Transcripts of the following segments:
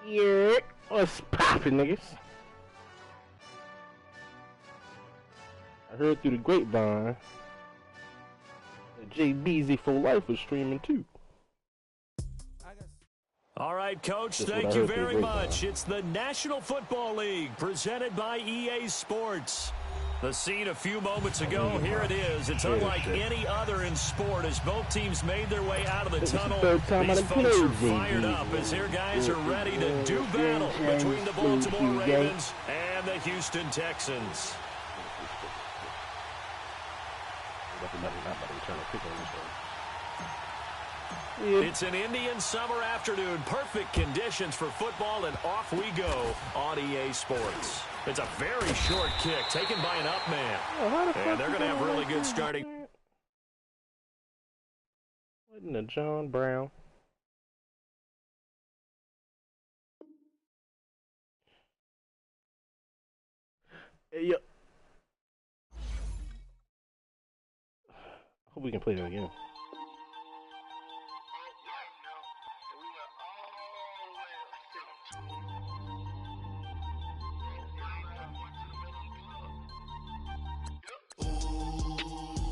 Yeah, what's poppin', niggas? I heard through the grapevine that JBZ for Life was streaming too. All right, Coach, thank you very much. It's the National Football League presented by EA Sports. The scene a few moments ago, here it is. It's unlike any other in sport as both teams made their way out of the tunnel. These folks are fired up as their guys are ready to do battle between the Baltimore Ravens and the Houston Texans. It's an Indian summer afternoon. Perfect conditions for football, and off we go on EA Sports. It's a very short kick taken by an up man. And they're going to have really good starting. What in the John Brown? Hey, yo. I hope we can play that again.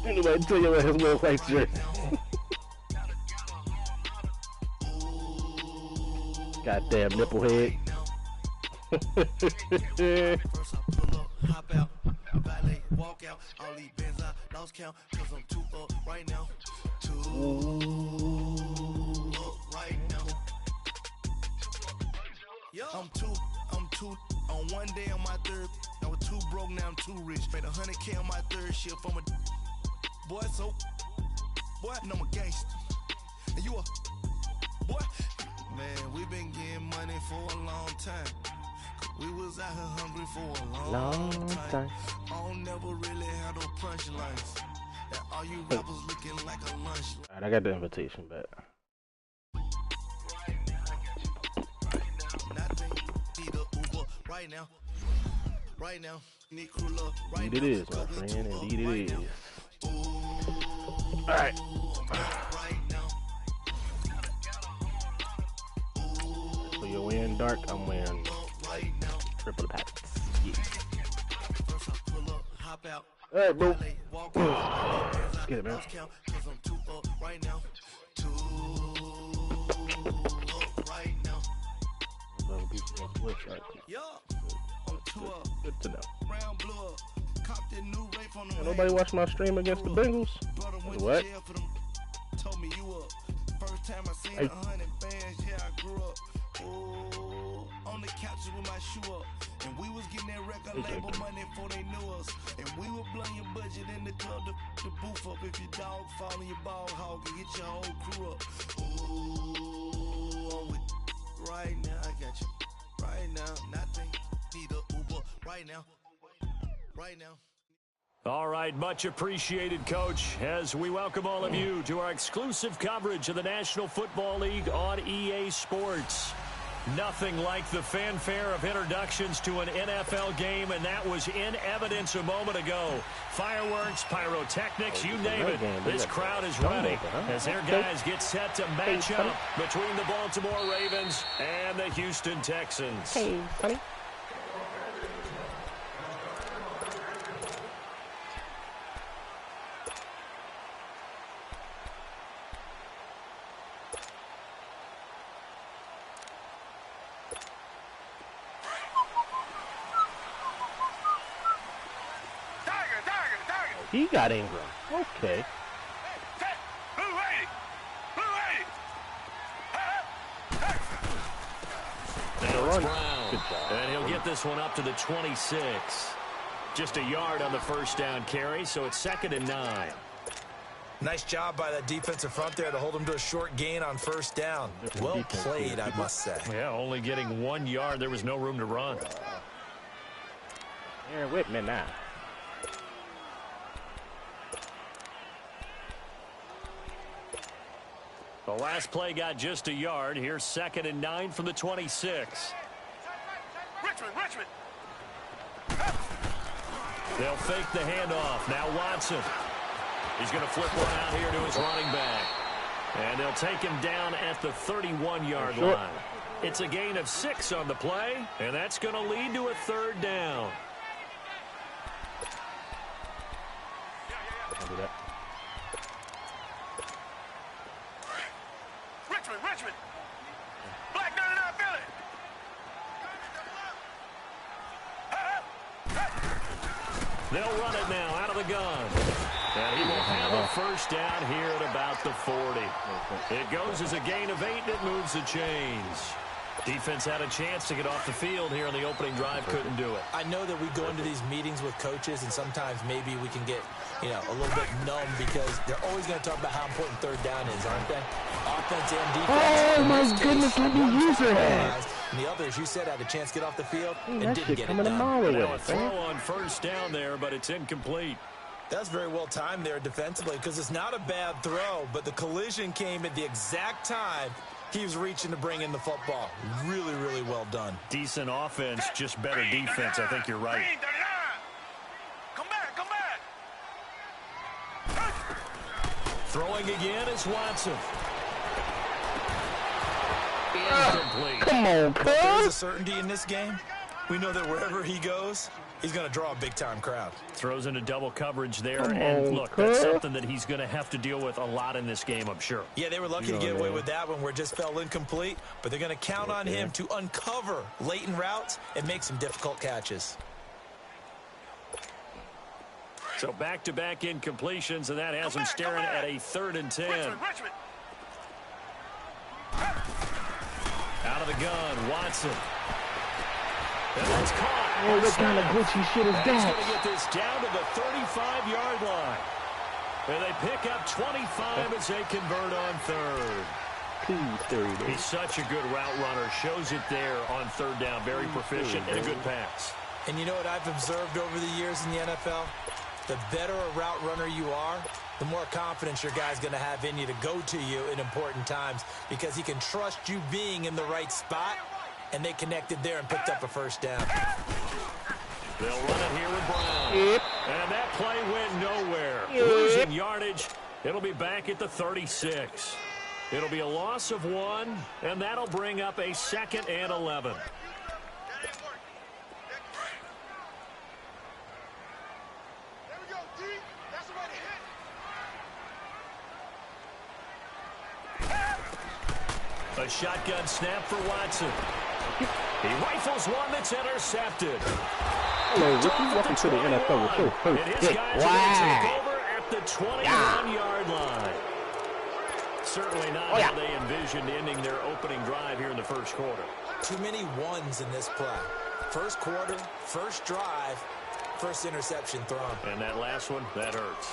Anyway, tell you what his little white shirt. Goddamn nipple head. I'm two on one day on my third. I was too broke, now I'm too rich. Made 100K on my third shift from a boy, so boy, no, I'm a gangster. And you a boy, man, we been getting money for a long time. We was out here hungry for a long time. I don't never really have no punchlines. And all you rappers looking like a lunch. Alright, I got the invitation back. Right now, indeed it is, my friend. Indeed it is. Alright. So you're wearing dark, I'm wearing like triple packets. Yeah. Alright, bro. Let's get it, man. Good to know. Nobody watched my stream against the Bengals? What? Told me you up. First time I seen 100 bands, yeah, I grew up. Oh, on the couches with my shoe up. And we was getting that record label money before they knew us. And we were blowing your budget in the club to boof up. If your dog fall in your ball hog and get your whole crew up. Oh, I'm with right now, I got you. Right now, nothing. Need a Uber right now. Right now. All right, much appreciated, Coach, as we welcome all of you to our exclusive coverage of the National Football League on EA Sports. Nothing like the fanfare of introductions to an NFL game, and that was in evidence a moment ago. Fireworks, pyrotechnics, you name it. This crowd is ready as their guys get set to match up between the Baltimore Ravens and the Houston Texans. Hey, buddy. He got Ingram. Okay. There's Brown. And he'll get this one up to the 26. Just a yard on the first down carry, so it's 2nd and 9. Nice job by that defensive front there to hold him to a short gain on first down. Well played, I must say. Yeah, only getting 1 yard. There was no room to run. You're with me now. The last play got just a yard. Here's 2nd and 9 from the 26. Richmond. They'll fake the handoff. Now Watson. He's going to flip one out here to his running back. And they'll take him down at the 31-yard line. It's a gain of 6 on the play, and that's going to lead to a 3rd down. I'll do that. Richmond. Black 99 Philly. They'll run it now out of the gun. And he will have a 1st down here at about the 40. It goes as a gain of 8, and it moves the chains. Defense had a chance to get off the field here on the opening drive, couldn't do it. I know that we go into these meetings with coaches, and sometimes maybe we can get, a little bit numb because they're always going to talk about how important 3rd down is, aren't they? Offense and defense. Oh, my goodness, let me use her head. And the others, you said, had a chance to get off the field and that didn't shit get it coming a done. mile away. Now a throw on 1st down there, but it's incomplete. That's very well timed there defensively because it's not a bad throw, but the collision came at the exact time he was reaching to bring in the football. Really, really well done. Decent offense, just better defense. I think you're right. Come back. Throwing again is Watson. Incomplete. Come on, There's a cuz. certainty in this game. We know that wherever he goes, he's going to draw a big-time crowd. Throws into double coverage there. Come And on, look, that's cuz. something that he's going to have to deal with a lot in this game, I'm sure. Yeah, they were lucky to get away with that one where it just fell incomplete, but they're going to count on him to uncover latent routes and make some difficult catches. So back-to-back incompletions, and that has him staring at a 3rd and 10. Richmond. Out of the gun, Watson. And that's caught. Oh, what kind of glitchy shit is And he's that? going to get this down to the 35-yard line. And they pick up 25 as they convert on 3rd. 2:30. He's such a good route runner. Shows it there on 3rd down. Very proficient and a good pass. And you know what I've observed over the years in the NFL? The better a route runner you are, the more confidence your guy's going to have in you to go to you in important times because he can trust you being in the right spot, and they connected there and picked up a 1st down. They'll run it here with Brown. Yep. And that play went nowhere. Yep. Losing yardage. It'll be back at the 36. It'll be a loss of 1, and that'll bring up a 2nd and 11. A shotgun snap for Watson. He rifles one that's intercepted. Hello, Ricky. Welcome to the NFL with your And first his pick. guys are going to take Wow. over at the 21-yard line. Certainly not how they envisioned ending their opening drive here in the 1st quarter. Too many ones in this play. 1st quarter, 1st drive, 1st interception thrown. And that last one, that hurts.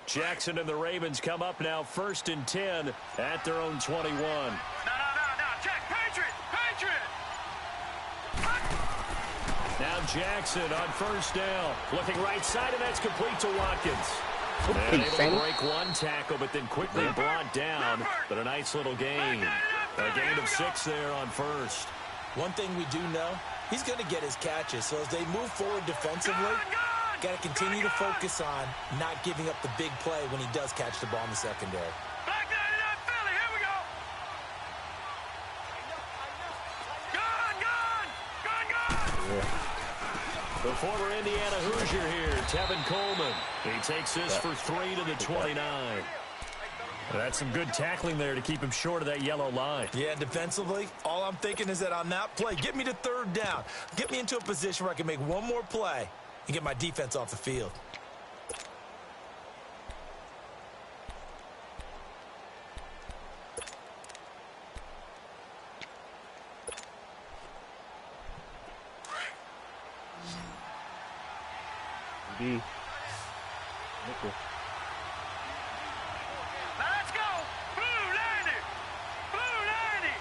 Jackson and the Ravens come up now 1st and 10 at their own 21. No. Jack, Patriot. Now Jackson on 1st down. Looking right side, and that's complete to Watkins. Okay, And able to Sammy. break one tackle, but then quickly brought down. But a nice little gain. A gain of 6 there on 1st. One thing we do know, he's going to get his catches. So as they move forward defensively, got to continue to focus on not giving up the big play when he does catch the ball in the secondary. Black 99 Philly, here we go. Gun. The former Indiana Hoosier here, Tevin Coleman. He takes this for 3 to the 29. That's some good tackling there to keep him short of that yellow line. Yeah, defensively, all I'm thinking is that on that play, get me to 3rd down. Get me into a position where I can make one more play and get my defense off the field. Nickel. Let's go. Blue 90. Blue 90.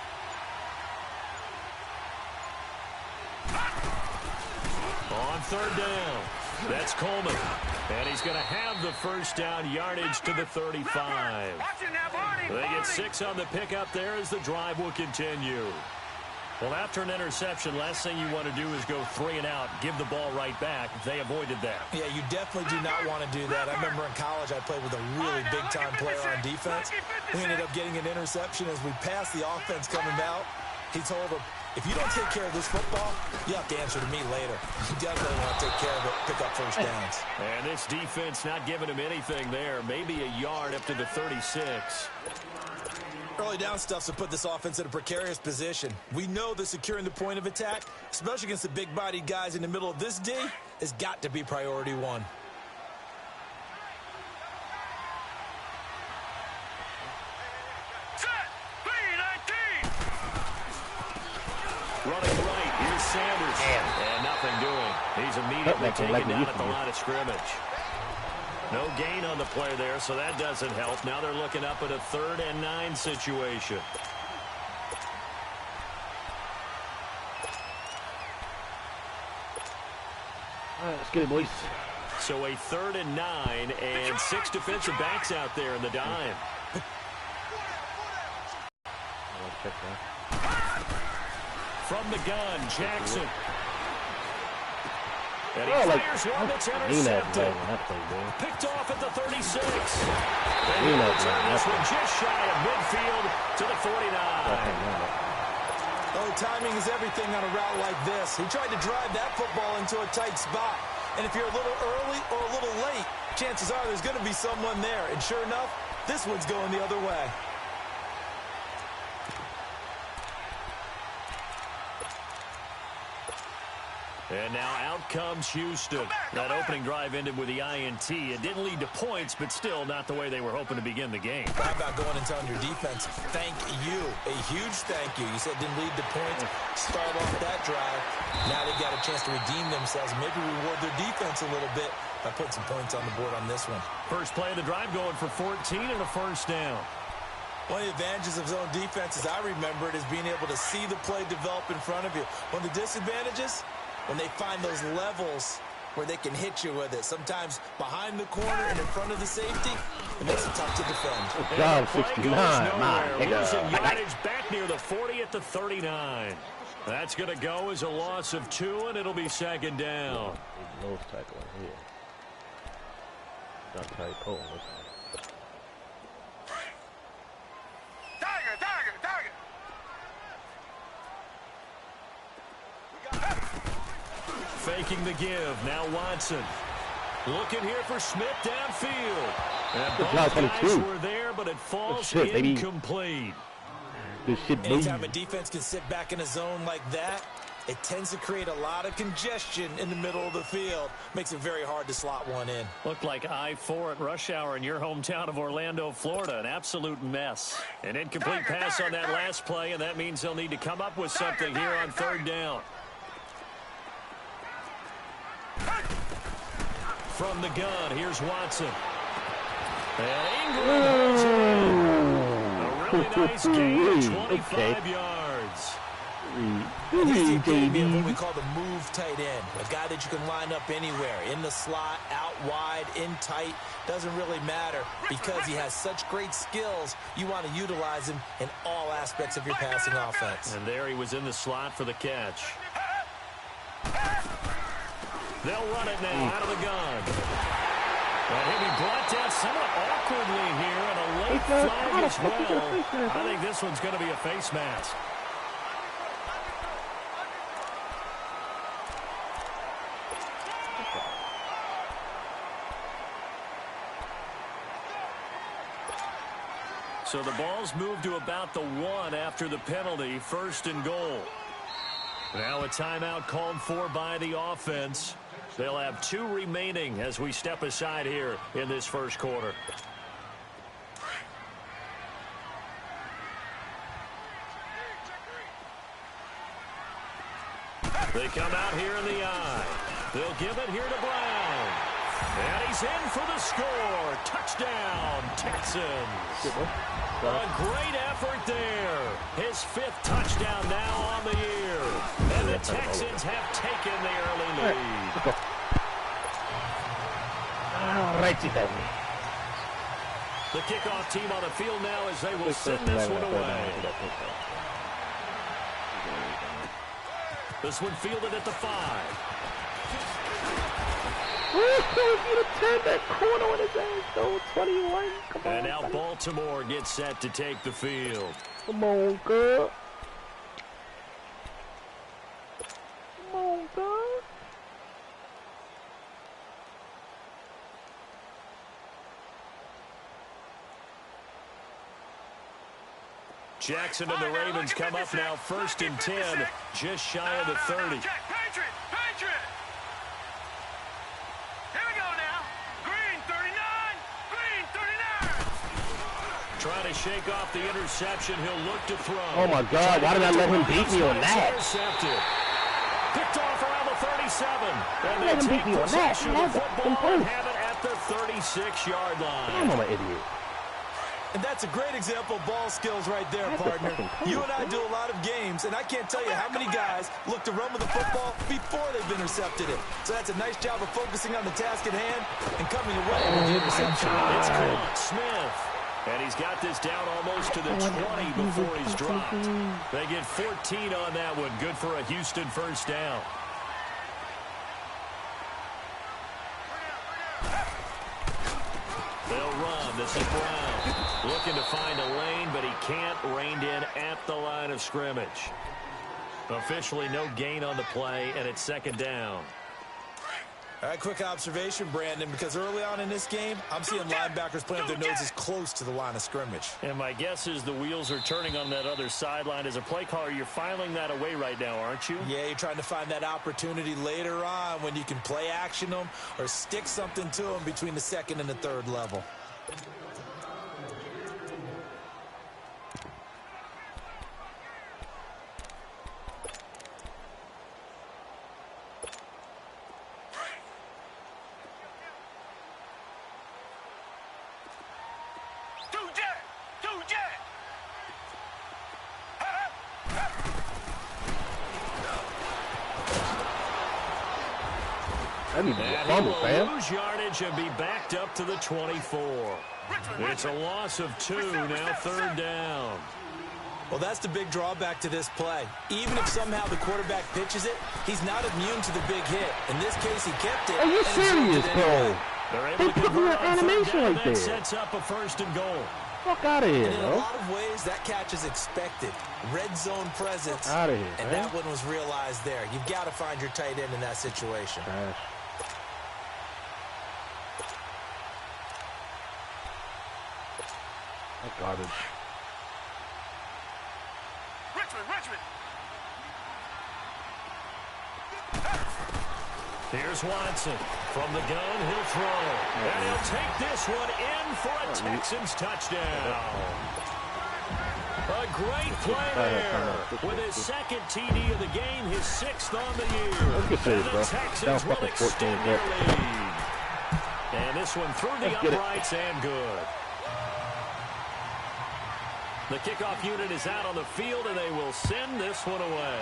On 3rd down, that's Coleman. And he's going to have the 1st down yardage to the 35. Watch it now, Barney. They get get 6 on the pickup there as the drive will continue. Well, after an interception, last thing you want to do is go 3 and out, give the ball right back. They avoided that. Yeah, you definitely do not want to do that. I remember in college I played with a really big-time player on defense. We ended up getting an interception as we passed the offense coming out. He told him, if you don't take care of this football, you have to answer to me later. You definitely want to take care of it, pick up first downs. And this defense not giving him anything there. Maybe a yard up to the 36. Early down stuff to put this offense in a precarious position. We know that securing the point of attack, especially against the big-bodied guys in the middle of this D, has got to be priority 1. Running right, here's Sanders. And nothing doing. He's immediately taken down at the line of scrimmage. No gain on the play there, so that doesn't help. Now they're looking up at a 3rd and 9 situation. All right, let's get it, boys. So a 3rd and 9 and 6 defensive backs out there in the dime. Check that. From the gun, Jackson. And he fires one that's intercepted. Picked off at the 36. And he will turn this one just shy of midfield to the 49. Oh, timing is everything on a route like this. He tried to drive that football into a tight spot. And if you're a little early or a little late, chances are there's going to be someone there. And sure enough, this one's going the other way. And now out comes Houston. That opening drive ended with the INT. It didn't lead to points, but still not the way they were hoping to begin the game. How about going and telling your defense, thank you, a huge thank you. You said it didn't lead to points. Start off that drive. Now they got a chance to redeem themselves, maybe reward their defense a little bit by putting some points on the board on this one. First play of the drive going for 14 and a first down. One of the advantages of zone defense, as I remember it, is being able to see the play develop in front of you. One of the disadvantages, when they find those levels where they can hit you with it. Sometimes behind the corner and in front of the safety, it makes it tough to defend. Good job, 69. Losing yardage back near the 40 at the 39. That's going to go as a loss of 2, and it'll be 2nd down. Big nose tackle in here. Not tight. Oh, okay. Faking the give. Now Watson. Looking here for Smith downfield. And both guys were there, but it falls incomplete. Good shit, baby. Anytime a defense can sit back in a zone like that, it tends to create a lot of congestion in the middle of the field. Makes it very hard to slot one in. Looked like I-4 at rush hour in your hometown of Orlando, Florida. An absolute mess. An incomplete pass on that last play, and that means they'll need to come up with something here on 3rd down. From the gun, here's Watson. And Ingram holds it in. A really nice gain of 25 yards. He's the epitome of what we call the move tight end. A guy that you can line up anywhere. In the slot, out wide, in tight. Doesn't really matter because he has such great skills. You want to utilize him in all aspects of your passing offense. And there he was in the slot for the catch. They'll run it now out of the gun. And he'll be brought down somewhat awkwardly here, and a late flag as well. I think this one's going to be a face mask. So the ball's moved to about the 1 after the penalty, 1st and goal. Now a timeout called for by the offense. They'll have 2 remaining as we step aside here in this first quarter. They come out here in the eye. They'll give it here to Brown. And he's in for the score. Touchdown, Texans. A great effort there. His 5th touchdown now on the year. And the Texans have taken the early lead. All righty then. The kickoff team on the field now as they will send this one away. This one fielded at the 5. You turned that corner on his ass, though. 21. Come on. And now Baltimore gets set to take the field. Come on, girl. Come on, girl. Jackson and the Ravens come up now 1st and 10, just shy of the 30. Patriot! Here we go now. Green 39! Green 39! Trying to shake off the interception. He'll look to throw. Oh, my God. Why did I let him beat me on that? Intercepted. Picked off around the 37. And Let him they beat me take on that. possession of the football and have it at the 36-yard line. I'm an idiot. And that's a great example of ball skills right there, partner. You and I do a lot of games, and I can't tell you how many guys look to run with the football before they've intercepted it. So that's a nice job of focusing on the task at hand and coming away with the interception. It's caught Smith. And he's got this down almost to the 20 before he's dropped. They get 14 on that one. Good for a Houston first down. They'll run. This is Brown. Looking to find a lane, but he can't. Reined in at the line of scrimmage. Officially no gain on the play, and it's 2nd down. All right, quick observation, Brandon, because early on in this game, I'm seeing linebackers playing with their noses close to the line of scrimmage. And my guess is the wheels are turning on that other sideline. As a play caller, you're filing that away right now, aren't you? Yeah, you're trying to find that opportunity later on when you can play action them or stick something to them between the 2nd and the 3rd level. I need to get And fumble, he fam. will lose yardage and be backed up to the 24. It's a loss of 2, now 3rd down. Well, that's the big drawback to this play. Even if somehow the quarterback pitches it, he's not immune to the big hit. In this case, he kept it. Are you serious, bro? They're able They to put convert me on an 3rd animation down. right That there. sets up a 1st and goal. Fuck out of here, And in a bro. lot of ways, that catch is expected. Red zone presence. Out of here, and man. that one was realized there. You've got to find your tight end in that situation. Gosh. That's garbage. Richmond! Here's Watson. From the gun, he'll throw. And he'll take this one in for a Texans touchdown. A great play there. With his 2nd TD of the game, his 6th on the year. Let's get serious, And bro. the Texans Down will fucking 14, extend their lead. And this one through the Let's get it. uprights and good. The kickoff unit is out on the field, and they will send this one away.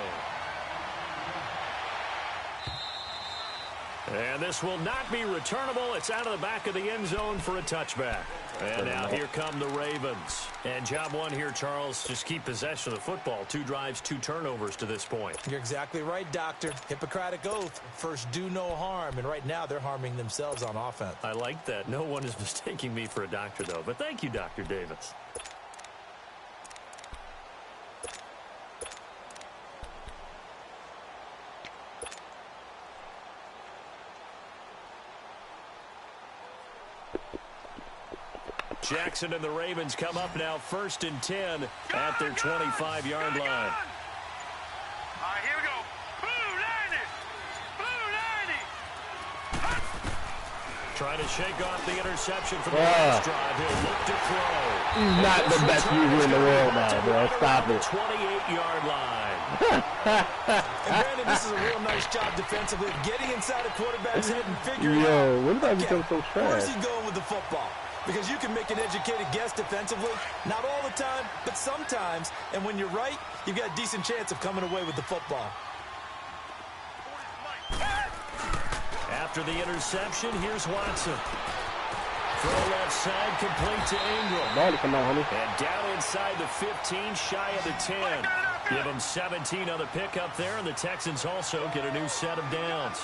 And this will not be returnable. It's out of the back of the end zone for a touchback. And now here come the Ravens. And job one here, Charles, just keep possession of the football. 2 drives, 2 turnovers to this point. You're exactly right, Doctor. Hippocratic oath. First, do no harm. And right now, they're harming themselves on offense. I like that. No one is mistaking me for a doctor, though. But thank you, Dr. Davis. Jackson and the Ravens come up now 1st and 10 at their 25-yard line. All right, here we go. Blue 90! Blue 90! Trying to shake off the interception from the last drive. He'll look to throw. He's not the best user in the world now, bro. Stop it. 28-yard line. And Brandon, this is a real nice job defensively, getting inside a quarterback's head and figuring out. Yo, when did I become so Where's trash? he going with the football? Because you can make an educated guess defensively, not all the time, but sometimes. And when you're right, you've got a decent chance of coming away with the football. After the interception, here's Watson. Throw left side, complete to Ingram. Ball to come on, homie. And down inside the 15, shy of the 10. Give them 17 on the pickup there, and the Texans also get a new set of downs.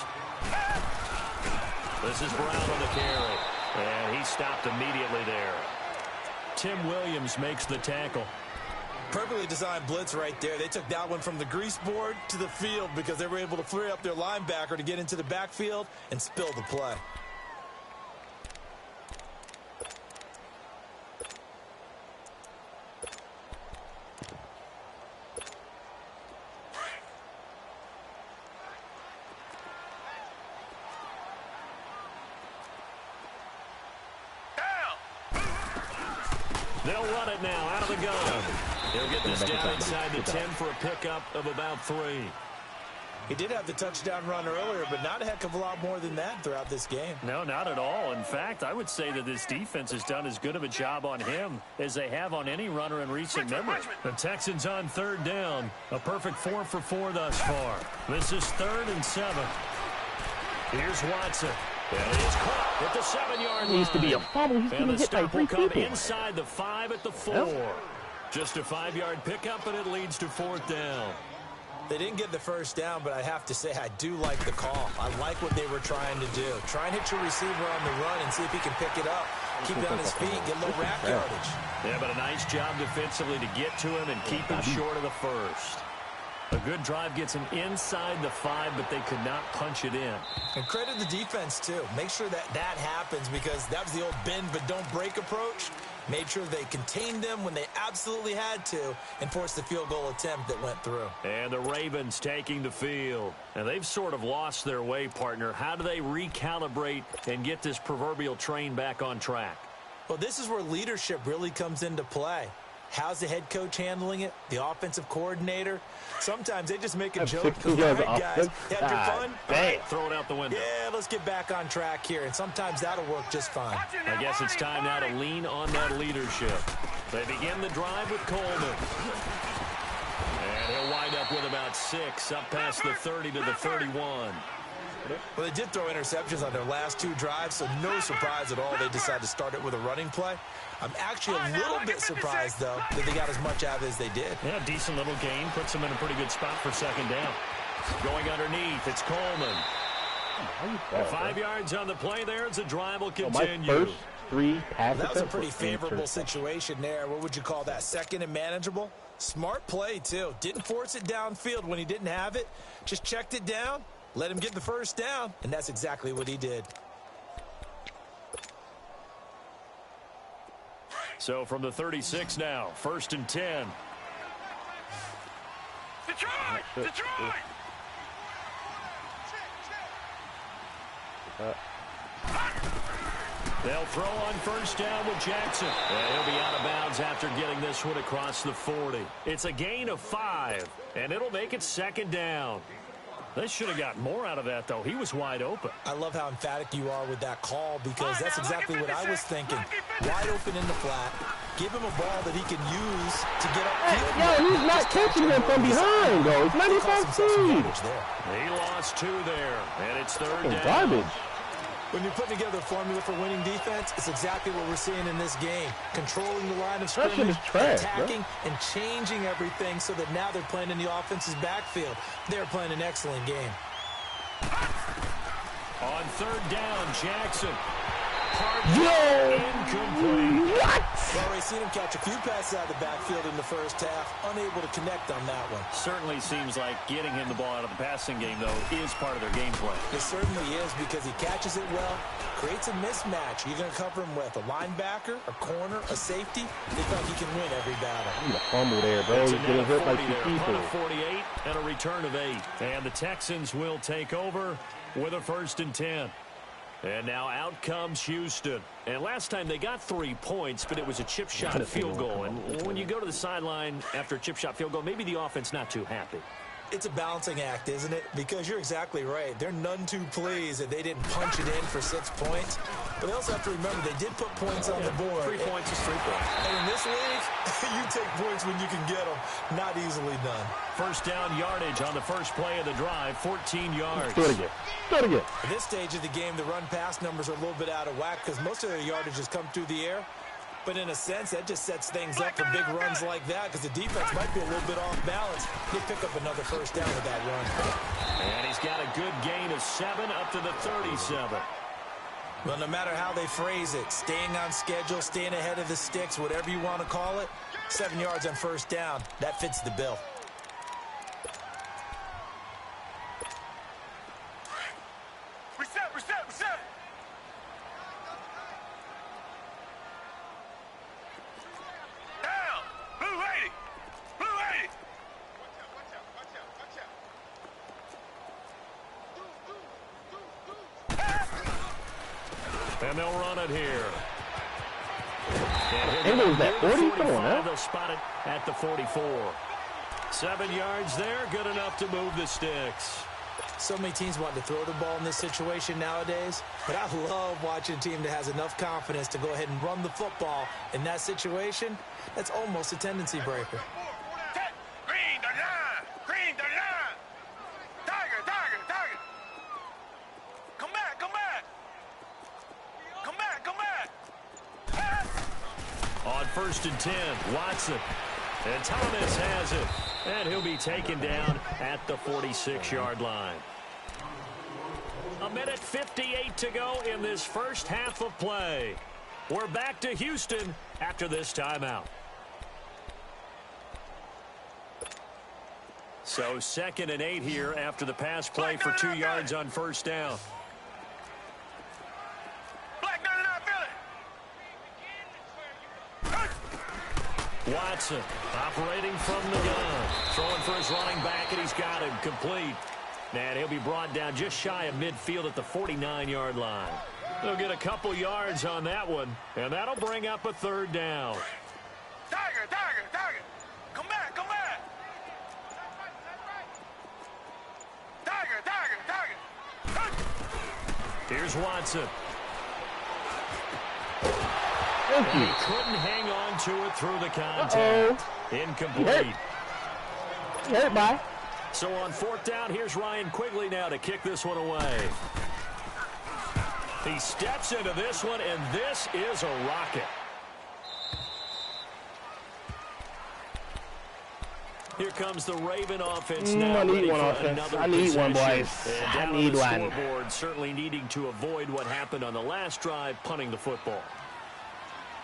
This is Brown on the carry. And he stopped immediately there. Tim Williams makes the tackle. Perfectly designed blitz right there. They took that one from the grease board to the field because they were able to free up their linebacker to get into the backfield and spill the play. They'll run it now out of the gun. He'll get this down inside the 10 for a pickup of about 3. He did have the touchdown run earlier, but not a heck of a lot more than that throughout this game. No, not at all. In fact, I would say that this defense has done as good of a job on him as they have on any runner in recent memory. The Texans on 3rd down. A perfect 4 for 4 thus far. This is 3rd and 7. Here's Watson. And he is caught at the 7-yard line. Needs to be a fumble. He's And going the to hit like stop will 3 come people. inside the 5 at the 4. Yep. Just a 5-yard pickup, and it leads to 4th down. They didn't get the first down, but I have to say I do like the call. I like what they were trying to do. Try and hit your receiver on the run and see if he can pick it up. Keep it on his feet, get a little rack yardage. Yeah, but a nice job defensively to get to him and keep him short of the first. A good drive gets him inside the 5, but they could not punch it in. And credit the defense, too. Make sure that that happens because that was the old bend but don't break approach. Made sure they contained them when they absolutely had to and forced the field goal attempt that went through. And the Ravens taking the field. And they've sort of lost their way, partner. How do they recalibrate and get this proverbial train back on track? Well, this is where leadership really comes into play. How's the head coach handling it? The offensive coordinator? Sometimes they just make a joke. All right, guys, had your fun? Hey, throw it out the window. Yeah, let's get back on track here. And sometimes that'll work just fine. I guess it's time now to lean on that leadership. They begin the drive with Coleman. And he'll wind up with about 6, up past the 30 to the 31. Well, they did throw interceptions on their last 2 drives, so no surprise at all they decided to start it with a running play. I'm actually a little bit surprised, though, that they got as much out of it as they did. Yeah, decent little gain. Puts them in a pretty good spot for 2nd down. Going underneath, it's Coleman. 5 yards on the play there as the drive will continue. My first 3 passes. That was a pretty favorable situation there. What would you call that? 2nd and manageable? Smart play, too. Didn't force it downfield when he didn't have it. Just checked it down. Let him get the first down, and that's exactly what he did. So from the 36 now, 1st and 10. Detroit! Detroit! They'll throw on 1st down with Jackson. And he'll be out of bounds after getting this one across the 40. It's a gain of 5, and it'll make it 2nd down. They should have gotten more out of that, though. He was wide open. I love how emphatic you are with that call because that's exactly what I was thinking. Wide open in the flat. Give him a ball that he can use to get up. Yo, he's not catching him from behind, though. It's 95 feet. He lost 2 there, and it's 3rd down. Garbage. When you're putting together a formula for winning defense, it's exactly what we're seeing in this game. Controlling the line of scrimmage, attacking, and changing everything so that now they're playing in the offense's backfield. They're playing an excellent game. On 3rd down, Jackson. Yo! What? We've already seen him catch a few passes out of the backfield in the first half, unable to connect on that one. Certainly seems like getting him the ball out of the passing game, though, is part of their game plan. It certainly is because he catches it well, creates a mismatch. You're going to cover him with a linebacker, a corner, a safety. They thought he can win every battle. He's a fumble there, bro. He's getting hit like 2 people. Punt of 48 and a return of 8. And the Texans will take over with a 1st and 10. And now out comes Houston. And last time they got 3 points, but it was a chip shot field goal. And when you go to the sideline after a chip shot field goal, maybe the offense not too happy. It's a balancing act, isn't it? Because you're exactly right. They're none too pleased that they didn't punch it in for 6 points. But they also have to remember they did put points on the board. 3 points is 3 points. And in this league, You take points when you can get them. Not easily done. First down yardage on the first play of the drive, 14 yards. Do it again. Do it again. At this stage of the game, the run-pass numbers are a little bit out of whack because most of their yardage has come through the air. But in a sense, that just sets things up for big runs like that because the defense might be a little bit off balance. He'll pick up another first down with that run. And he's got a good gain of 7 up to the 37. Well, no matter how they phrase it, staying on schedule, staying ahead of the sticks, whatever you want to call it, 7 yards on first down, that fits the bill. Reset, reset, reset. Down. Blue 80. Blue 80. And they'll run it here. And it was that 40? Come on now. They'll spot it at the 44. 7 yards there, good enough to move the sticks. So many teams want to throw the ball in this situation nowadays, but I love watching a team that has enough confidence to go ahead and run the football in that situation. That's almost a tendency breaker. Green the line. Green the line. Tiger, tiger, tiger. Come back, come back. Come back, come back. On 1st and 10, Watson. And Thomas has it. And he'll be taken down at the 46-yard line. 1:58 to go in this first half of play. We're back to Houston after this timeout. So 2nd and 8 here after the pass play for 2 yards on first down. Black 99 Philly. Watson operating from the gun. Throwing for his running back, and he's got him complete. And he'll be brought down just shy of midfield at the 49-yard line. They'll get a couple yards on that one, and that'll bring up a 3rd down. Tiger, tiger, tiger. Come back, come back. Tiger, tiger, tiger. Here's Watson. Thank He you. couldn't hang on to it through the contact. Incomplete. You hurt, bye. So on 4th down, here's Ryan Quigley now to kick this one away. He steps into this one, and this is a rocket. Here comes the Raven offense now. I need ready one for offense. another I need one, possession. boys. And I down on need the one. scoreboard, certainly needing to avoid what happened on the last drive, punting the football.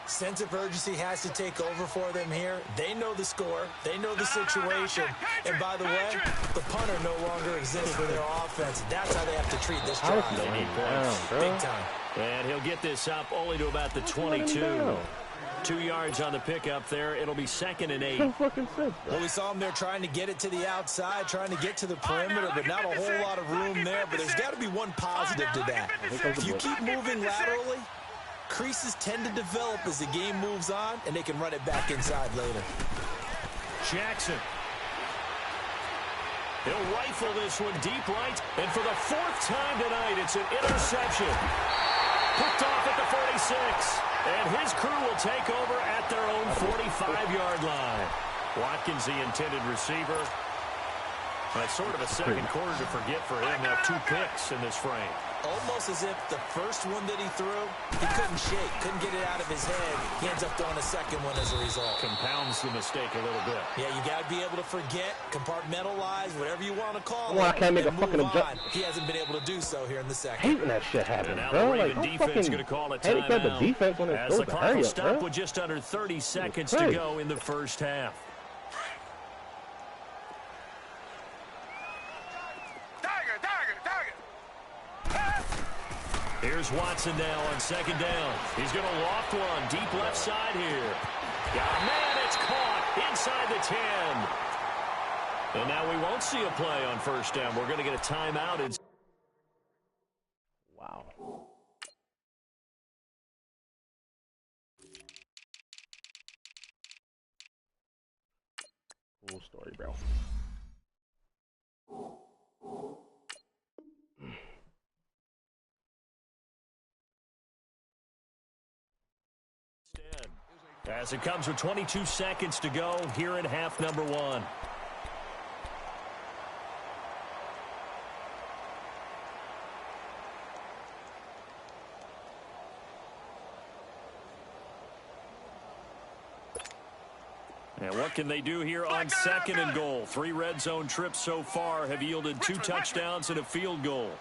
Sense of urgency has to take over for them here. They know the score. They know the situation. And by the way, the punter no longer exists for their offense. That's how they have to treat this drive. They need points. Big time. And he'll get this up only to about the 22. 2 yards on the pickup there. It'll be 2nd and 8. No fucking sense, bro. Well, we saw him there trying to get it to the outside, trying to get to the perimeter, but not a whole lot of room there. But there's got to be one positive to that. If you keep moving laterally, creases tend to develop as the game moves on, and they can run it back inside later. Jackson. He'll rifle this one deep right, and for the 4th time tonight, it's an interception. Picked off at the 46, and his crew will take over at their own 45-yard line. Watkins, the intended receiver. That's sort of a second quarter to forget for him. Now 2 picks in this frame. Almost as if the first one that he threw, he couldn't shake, couldn't get it out of his head. He ends up throwing a second one as a result. Compounds the mistake a little bit. Yeah, you got to be able to forget, compartmentalize, whatever you want to call Well, it. I can't make a and fucking move adjust- on. He hasn't been able to do so here in the second. Hating that shit happen, And now bro. the Like, Raven I'm defense fucking going to call a handicap the timeout. defense when it's As supposed the to clock hurry will up, stop bro. with just under 30 seconds to crazy. go in the first half. Tiger, tiger, tiger. Here's Watson now on 2nd down. He's going to loft one deep left side here. Yeah, man, it's caught inside the 10. And now we won't see a play on 1st down. We're going to get a timeout. Wow. Cool story, bro. As it comes with 22 seconds to go here in half number 1. And what can they do here on 2nd and goal? 3 red zone trips so far have yielded 2 touchdowns and a field goal.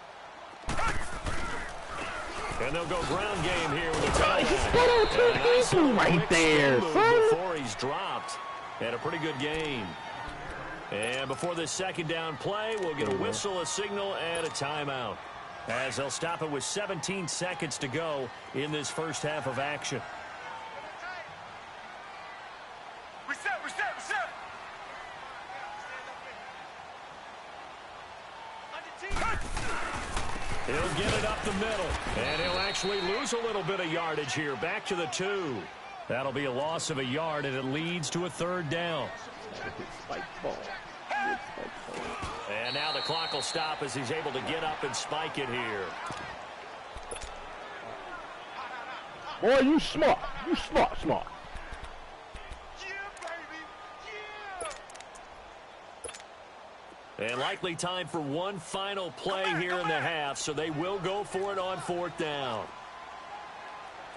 And they'll go ground game here with a touchdown. Right there, before he's dropped. And a pretty good gain. And before this 2nd down play, we'll get a whistle, a signal, and a timeout. As they'll stop it with 17 seconds to go in this first half of action. He'll get it up the middle, and he'll actually lose a little bit of yardage here. Back to the 2. That'll be a loss of a yard, and it leads to a 3rd down. And now the clock will stop as he's able to get up and spike it here. Boy, you smart. You smart. And likely time for one final play here in the half, so they will go for it on 4th down.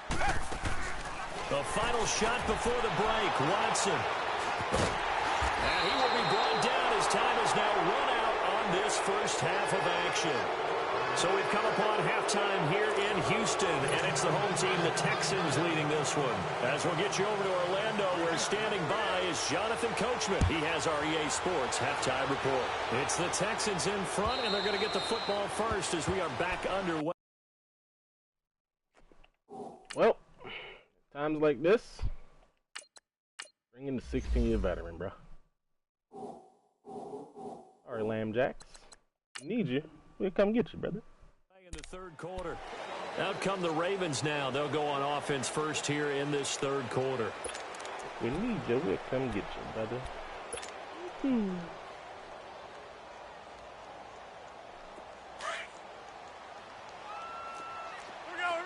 The final shot before the break, Watson. And he will be brought down as time is now run out on this first half of action. So we've come upon halftime here in Houston, and it's the home team, the Texans, leading this one. As we'll get you over to Orlando, where standing by is Jonathan Coachman. He has our EA Sports halftime report. It's the Texans in front, and they're going to get the football first as we are back underway. Well, times like this, bring in the 16-year veteran, bro. All right, Lamb Jacks. We need you. We'll come get you, brother. In the 3rd quarter. Out come the Ravens now. They'll go on offense first here in this 3rd quarter. We need you. We'll come get you, brother. Here we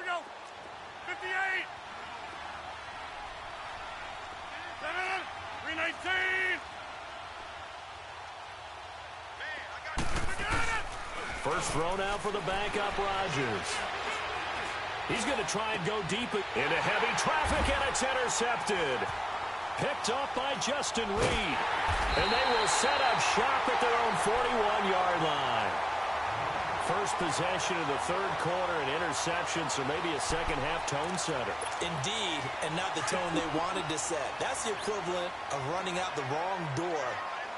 go. 58. 319. First thrown out for the backup, Rodgers. He's going to try and go deep into heavy traffic, and it's intercepted. Picked off by Justin Reed. And they will set up shop at their own 41-yard line. First possession of the 3rd quarter, an interception, so maybe a second-half tone setter. Indeed, and not the tone they wanted to set. That's the equivalent of running out the wrong door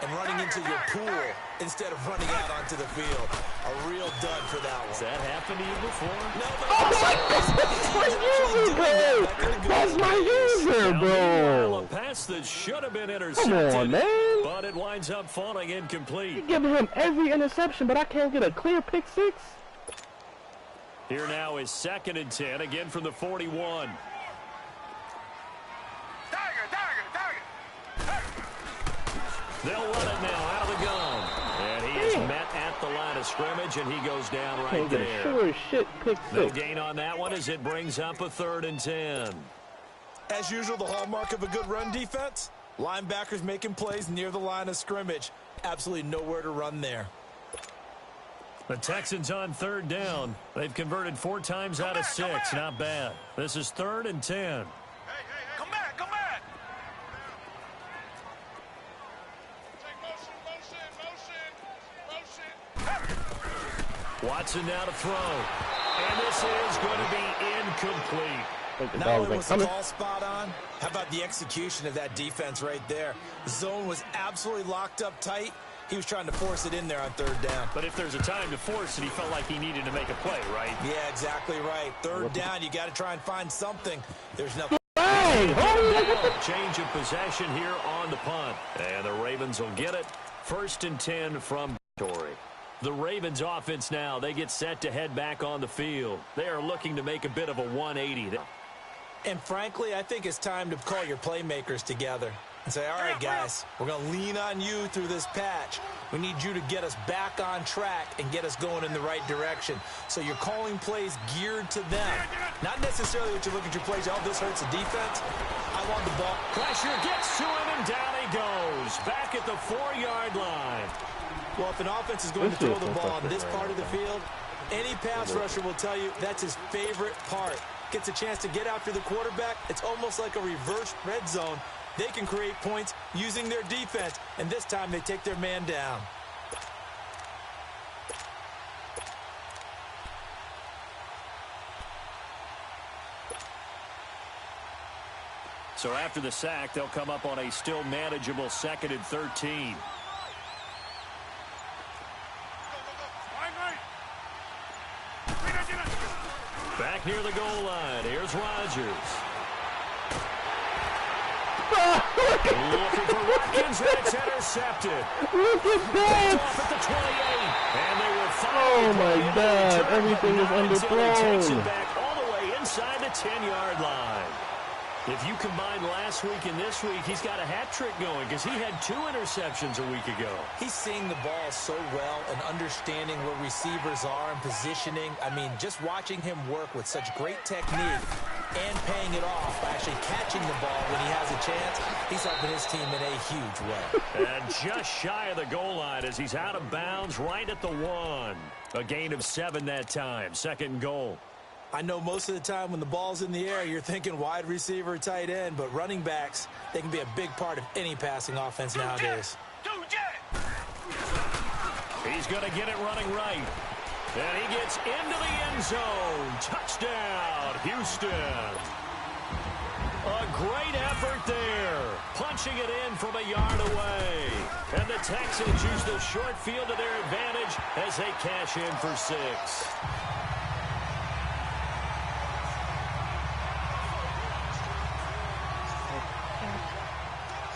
and running into your pool instead of running out onto the field. A real dud for that one. Has that happened to you before? No, but That's my user, bro. A pass that should have been intercepted. Come on, man. But it winds up falling incomplete. You're giving him every interception, but I can't get a clear pick 6. Here now is 2nd and 10, again from the 41. They'll run it now out of the gun. And he is met at the line of scrimmage, and he goes down right there. Sure as shit, pick 6. No gain on that one as it brings up a 3rd and 10. As usual, the hallmark of a good run defense, linebackers making plays near the line of scrimmage. Absolutely nowhere to run there. The Texans on 3rd down. They've converted 4 times out of 6. Not bad. This is 3rd and 10. Come back. Watson now to throw. And this is going to be incomplete. Not only was the call spot on, how about the execution of that defense right there? The zone was absolutely locked up tight. He was trying to force it in there on 3rd down. But if there's a time to force it, he felt like he needed to make a play, right? Yeah, exactly right. 3rd down, you got to try and find something. There's nothing. Change of possession here on the punt. And the Ravens will get it. 1st and 10 from Tory. The Ravens offense now, they get set to head back on the field. They are looking to make a bit of a 180. And frankly, I think it's time to call your playmakers together and say, all right, guys, we're going to lean on you through this patch. We need you to get us back on track and get us going in the right direction. So you're calling plays geared to them. Not necessarily that you look at your plays, oh, this hurts the defense. I on the ball. Pressure gets to him, and down he goes. Back at the 4-yard line. Well, if an offense is going to throw the ball on this part of the field, any pass rusher will tell you that's his favorite part. Gets a chance to get after the quarterback. It's almost like a reverse red zone. They can create points using their defense, and this time they take their man down. So after the sack, they'll come up on a still manageable 2nd and 13. Back near the goal line. Here's Rodgers. Looking for Watkins, and it's intercepted. Look at that! Off at the 28. And they will Oh my God, everything is takes it underthrown. back all the way inside the 10-yard line. If you combine last week and this week, he's got a hat trick going because he had 2 interceptions a week ago. He's seeing the ball so well and understanding where receivers are and positioning. I mean, just watching him work with such great technique and paying it off by actually catching the ball when he has a chance, he's helping his team in a huge way. And just shy of the goal line as he's out of bounds right at the 1. A gain of 7 that time. 2nd and goal. I know most of the time when the ball's in the air, you're thinking wide receiver, tight end, but running backs, they can be a big part of any passing offense nowadays. He's going to get it running right. And he gets into the end zone. Touchdown, Houston. A great effort there. Punching it in from a yard away. And the Texans use the short field to their advantage as they cash in for 6.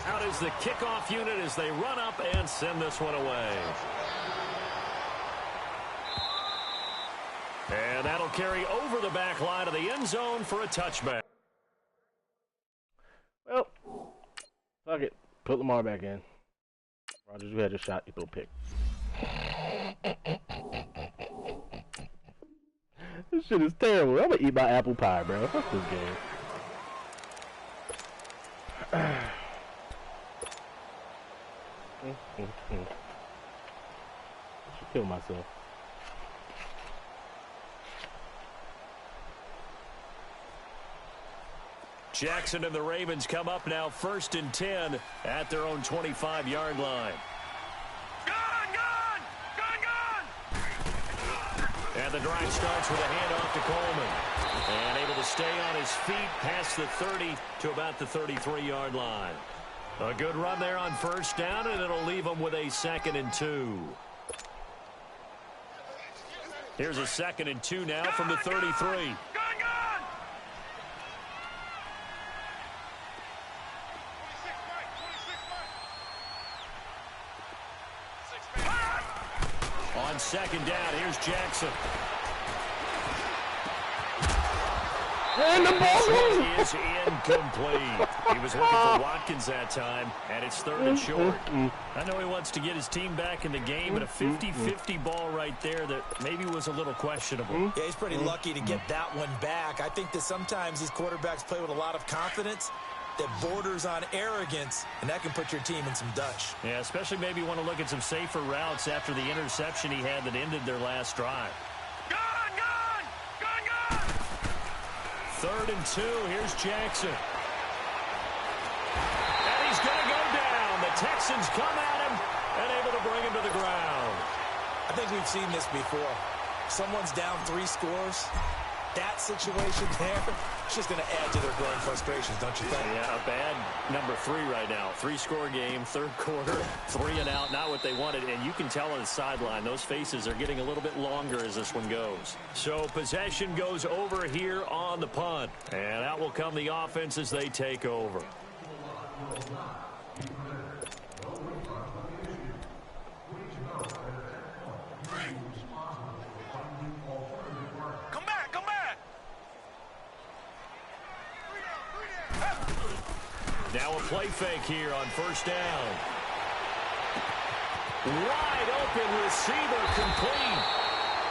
Out is the kickoff unit as they run up and send this one away. And that'll carry over the back line of the end zone for a touchback. Well, fuck it. Put Lamar back in. Rodgers, you had your shot. You throw a pick. This shit is terrible. I'm gonna eat my apple pie, bro. Fuck this game. I should kill myself. Jackson and the Ravens come up now 1st and 10 at their own 25-yard line. And the drive starts with a handoff to Coleman. And able to stay on his feet past the 30 to about the 33-yard line. A good run there on 1st down, and it'll leave them with a 2nd and 2. Here's a 2nd and 2 now from the 33. On 2nd down, here's Jackson. And the ball is incomplete. He was looking for Watkins that time, and it's 3rd and short. I know he wants to get his team back in the game, but a 50-50 ball right there that maybe was a little questionable. Yeah, he's pretty lucky to get that one back. I think that sometimes these quarterbacks play with a lot of confidence that borders on arrogance, and that can put your team in some Dutch. Yeah, especially maybe want to look at some safer routes after the interception he had that ended their last drive. 3rd and 2. Here's Jackson. And he's going to go down. The Texans come at him and able to bring him to the ground. I think we've seen this before. Someone's down 3 scores. That situation there, it's just going to add to their growing frustrations, don't you think? Yeah, a bad number 3 right now. 3-score game, 3rd quarter, 3 and out, not what they wanted. And you can tell on the sideline, those faces are getting a little bit longer as this one goes. So possession goes over here on the punt. And out will come the offense as they take over. Now a play fake here on 1st down. Wide open receiver complete.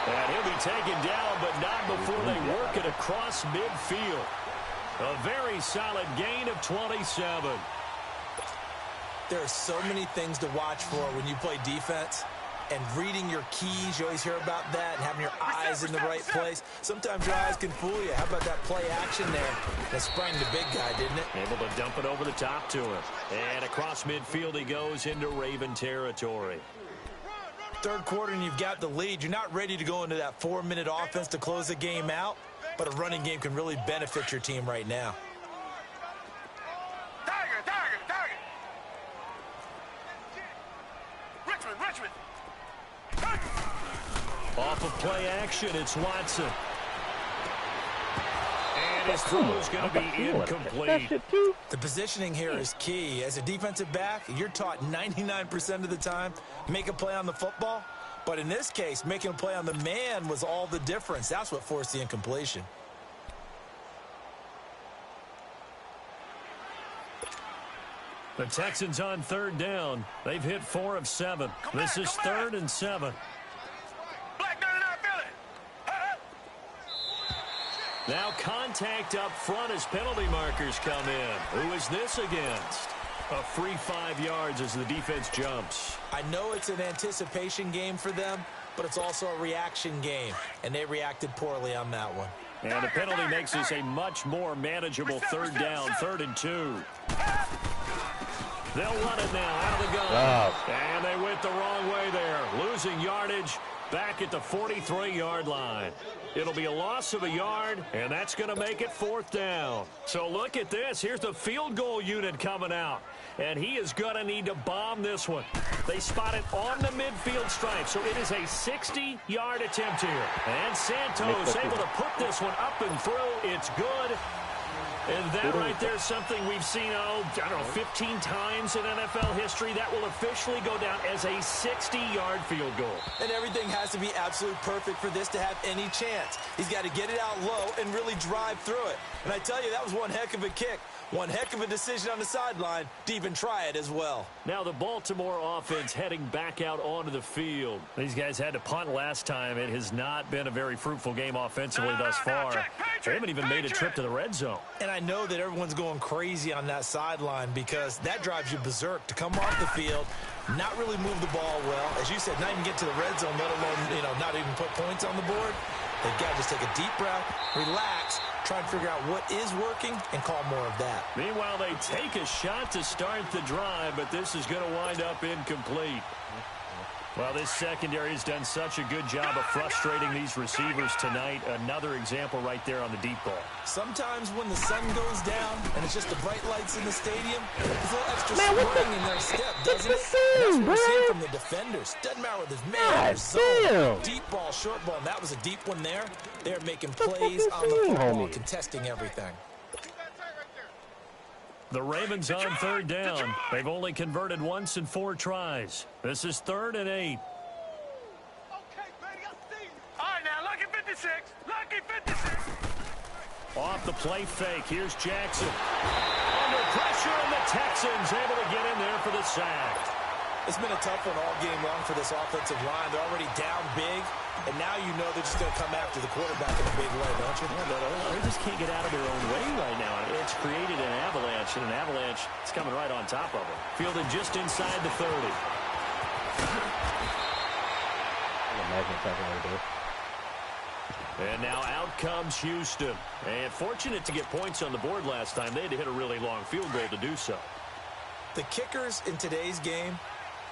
And he'll be taken down, but not before they work it across midfield. A very solid gain of 27. There are so many things to watch for when you play defense. And reading your keys, you always hear about that, and having your eyes in the right place. Sometimes your eyes can fool you. How about that play action there? That sprang the big guy, didn't it? Able to dump it over the top to him. And across midfield he goes into Raven territory. Third quarter and you've got the lead. You're not ready to go into that 4-minute offense to close the game out, but a running game can really benefit your team right now. Tiger. Richmond. Off of play action, it's Watson. And his throw's going to be incomplete. The positioning here is key. As a defensive back, you're taught 99% of the time, make a play on the football. But in this case, making a play on the man was all the difference. That's what forced the incompletion. The Texans on third down. They've hit 4 of 7. This is 3rd and 7. Now contact up front as penalty markers come in. Who is this against? A free 5 yards as the defense jumps. I know it's an anticipation game for them, but it's also a reaction game, and they reacted poorly on that one. And the penalty makes this a much more manageable third down, 3rd and 2. They'll run it now out of the gun. Wow. And they went the wrong way there, losing yardage back at the 43-yard line. It'll be a loss of a yard, and that's going to make it 4th down. So look at this. Here's the field goal unit coming out, and he is going to need to bomb this one. They spot it on the midfield stripe, so it is a 60-yard attempt here. And Santos able to put this one up and through. It's good. And that right there is something we've seen, 15 times in NFL history. That will officially go down as a 60-yard field goal. And everything has to be absolutely perfect for this to have any chance. He's got to get it out low and really drive through it. And I tell you, that was one heck of a kick. One heck of a decision on the sideline to even try it as well. Now the Baltimore offense heading back out onto the field. These guys had to punt last time. It has not been a very fruitful game offensively thus far. They haven't even made a trip to the red zone. And I know that everyone's going crazy on that sideline because that drives you berserk to come off the field, not really move the ball well. As you said, not even get to the red zone, let alone, not even put points on the board. They've got to just take a deep breath, relax, try and figure out what is working and call more of that. Meanwhile, they take a shot to start the drive, but this is going to wind up incomplete. Well, this secondary has done such a good job of frustrating these receivers tonight. Another example right there on the deep ball. Sometimes when the sun goes down and it's just the bright lights in the stadium, there's a little extra spring in their step, doesn't it? That's what we're seeing from the defenders. Doesn't matter whether there's man or zone. Deep ball, short ball, and that was a deep one there. They're making plays on the football, contesting everything. The Ravens on third down. They've only converted once in 4 tries. This is 3rd and 8. Okay, buddy, I see you. All right, now, lucky 56. Lucky 56. Off the play fake. Here's Jackson. Under pressure, and the Texans able to get in there for the sack. It's been a tough one all game long for this offensive line. They're already down big, and now you know they're just going to come after the quarterback in a big way, don't you? Yeah, but they just can't get out of their own way right now. It's created an avalanche, and an avalanche is coming right on top of it. Fielded just inside the 30. And now out comes Houston. And fortunate to get points on the board last time. They had to hit a really long field goal to do so. The kickers in today's game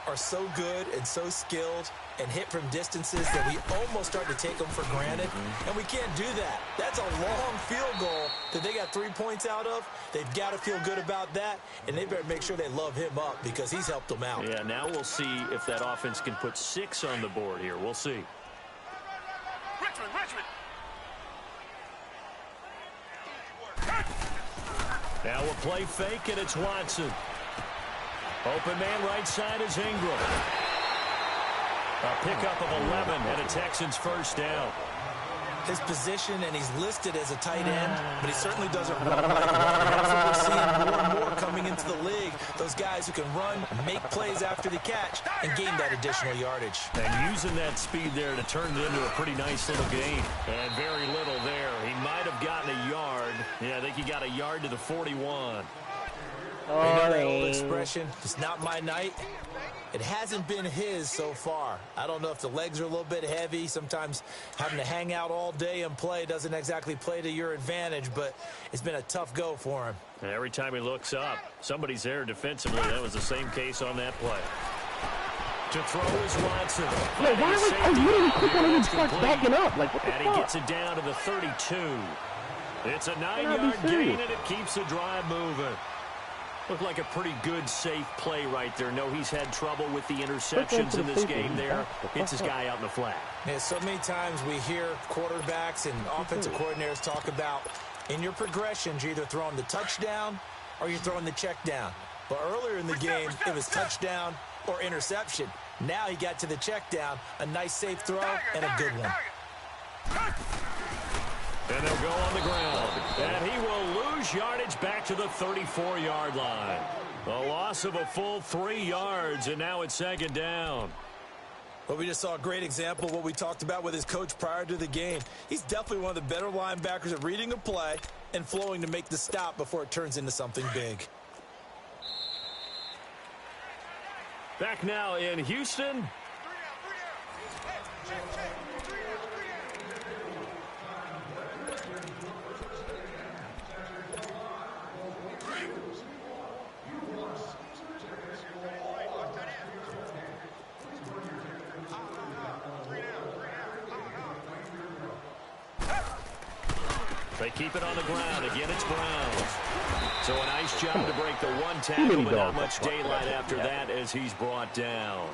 are so good and so skilled and hit from distances that we almost start to take them for granted. And we can't do that. That's a long field goal that they got 3 points out of. They've got to feel good about that, and they better make sure they love him up because he's helped them out. Yeah, now we'll see if that offense can put 6 on the board here. We'll see. Richmond. Now we'll play fake, and it's Watson. Open man right side is Ingram. A pickup of 11 and a Texans first down. his position, and he's listed as a tight end, but he certainly doesn't run like one. That's what we're seeing more and more coming into the league. Those guys who can run, make plays after the catch, and gain that additional yardage. And using that speed there to turn it into a pretty nice little gain. And very little there. He might have gotten a yard. Yeah, I think he got a yard to the 41. You know that old expression, it's not my night. It hasn't been his so far. I don't know if the legs are a little bit heavy. Sometimes having to hang out all day and play doesn't exactly play to your advantage, but it's been a tough go for him. And every time he looks up, somebody's there defensively. That was the same case on that play. To throw is Watson. No, why was I literally click on him and start backing up? Like, what the and fuck? he gets it down to the 32. It's a 9-yard gain, and it keeps the drive moving. Looked like a pretty good, safe play right there. No, he's had trouble with the interceptions in this game there. Hits his guy out in the flat. Yeah, so many times we hear quarterbacks and offensive coordinators talk about in your progressions, you're either throwing the touchdown or you're throwing the check down. But earlier in the game, it was touchdown or interception. Now he got to the check down, a nice safe throw, and a good one. And they'll go on the ground. And he will lose yardage back to the 34-yard line. A loss of a full 3 yards, and now it's second down. Well, we just saw a great example of what we talked about with his coach prior to the game. He's definitely one of the better linebackers at reading a play and flowing to make the stop before it turns into something big. Back now in Houston. They keep it on the ground. Again, it's Brown. So a nice job to break the one tackle, but not much daylight after that as he's brought down.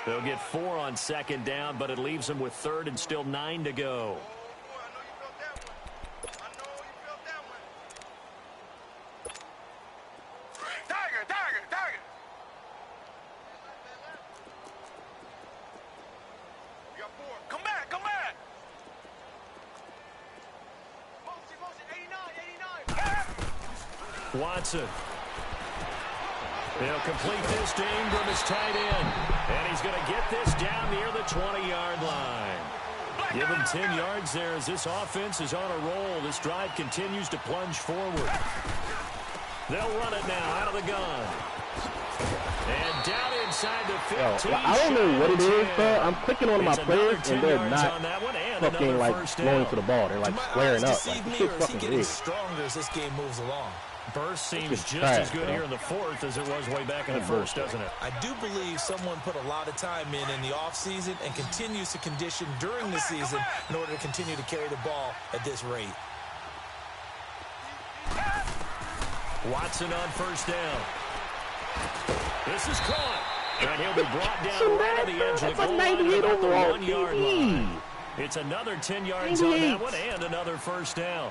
They'll get 4 on second down, but it leaves them with third and still 9 to go. Watson. They'll complete this to Ingram as tight end. And he's going to get this down near the 20-yard line. Give him 10 yards there as this offense is on a roll. This drive continues to plunge forward. They'll run it now out of the gun. And down inside the 15. I don't know what it is, but I'm clicking on my players, and they're not fucking, like, going for the ball. They're, like, squaring up. Like, this shit's fucking weird. Stronger as this game moves along. Burst seems just as good here in the fourth as it was way back in the first, doesn't it? I do believe someone put a lot of time in the offseason and continues to condition during the season in order to continue to carry the ball at this rate. Watson on first down. This is caught. And he'll be brought down right at the edge of the goal line at about the 1-yard line. It's another 10 yards on that one and another first down.